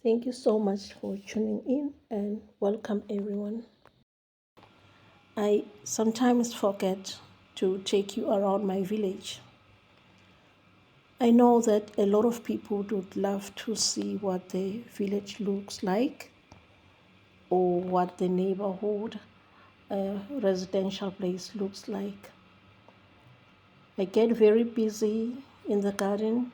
Thank you so much for tuning in and welcome everyone. I sometimes forget to take you around my village. I know that a lot of people would love to see what the village looks like or what the neighborhood residential place looks like. I get very busy in the garden,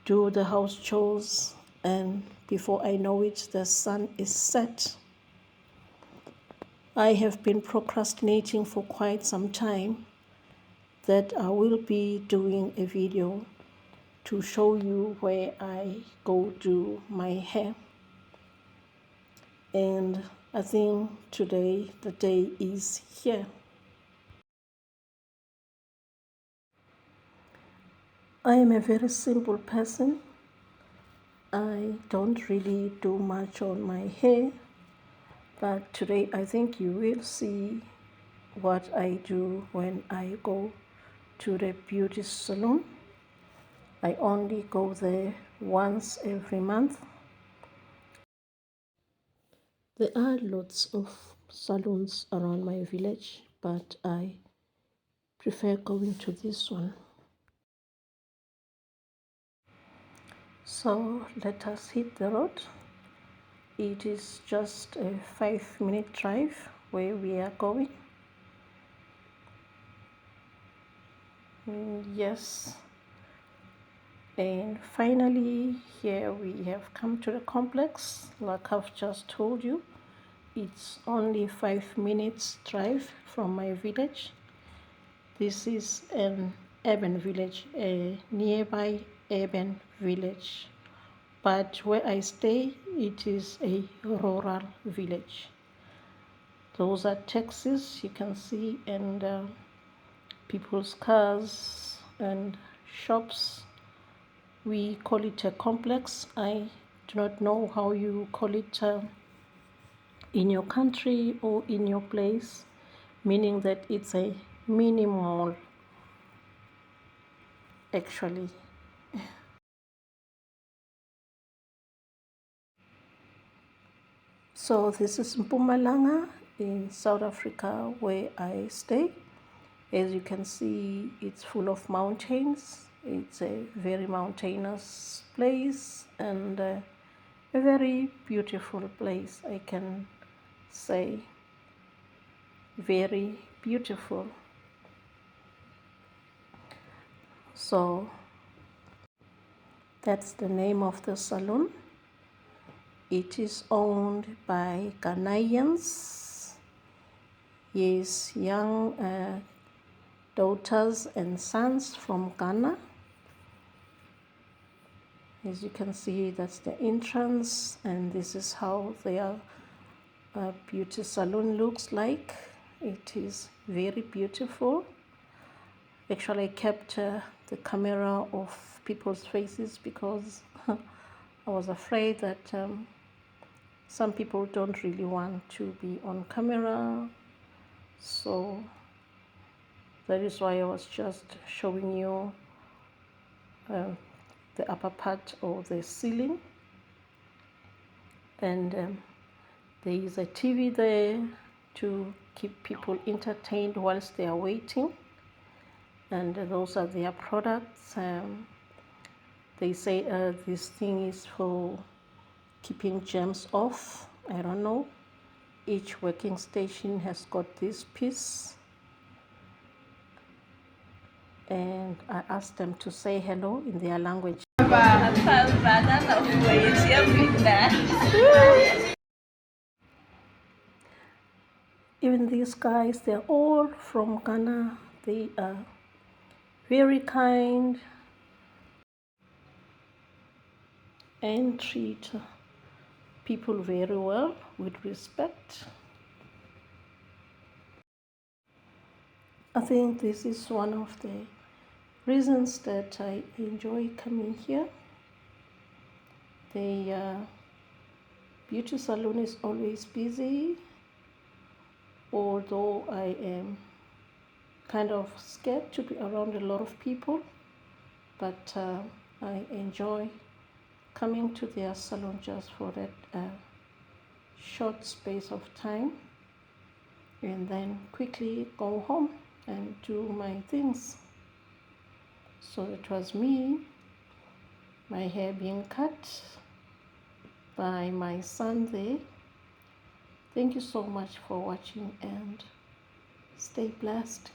do the house chores, and before I know it, the sun is set. I have been procrastinating for quite some time that I will be doing a video to show you where I go do my hair. And I think today the day is here. I am a very simple person. I don't really do much on my hair, but today I think you will see what I do when I go to the beauty salon. I only go there once every month. There are lots of salons around my village, but I prefer going to this one. So let us hit the road. It is just a 5-minute drive where we are going. Yes. And finally, here we have come to the complex. Like I've just told you, it's only 5 minutes drive from my village. This is an urban village, a nearby urban village. But where I stay, it is a rural village. Those are taxis you can see, and people's cars and shops. We call it a complex. I do not know how you call it in your country or in your place, meaning that it's a mini mall actually. So this is Mpumalanga in South Africa where I stay. As you can see, it's full of mountains. It's a very mountainous place and a very beautiful place, I can say. Very beautiful. So that's the name of the salon. It is owned by Ghanaians. Yes, young daughters and sons from Ghana. As you can see, that's the entrance, and this is how their beauty salon looks like. It is very beautiful. Actually, I kept the camera off people's faces because I was afraid that some people don't really want to be on camera. So that is why I was just showing you the upper part of the ceiling. And there is a TV there to keep people entertained whilst they are waiting. And those are their products. They say this thing is for keeping germs off. I don't know. Each working station has got this piece. And I asked them to say hello in their language. Even these guys, they're all from Ghana. They are very kind and treat people very well with respect. I think this is one of the reasons that I enjoy coming here. The beauty salon is always busy, although I am kind of scared to be around a lot of people, but I enjoy coming to their salon just for that short space of time, and then quickly go home and do my things. So it was me, my hair being cut by my son there. Thank you so much for watching and stay blessed.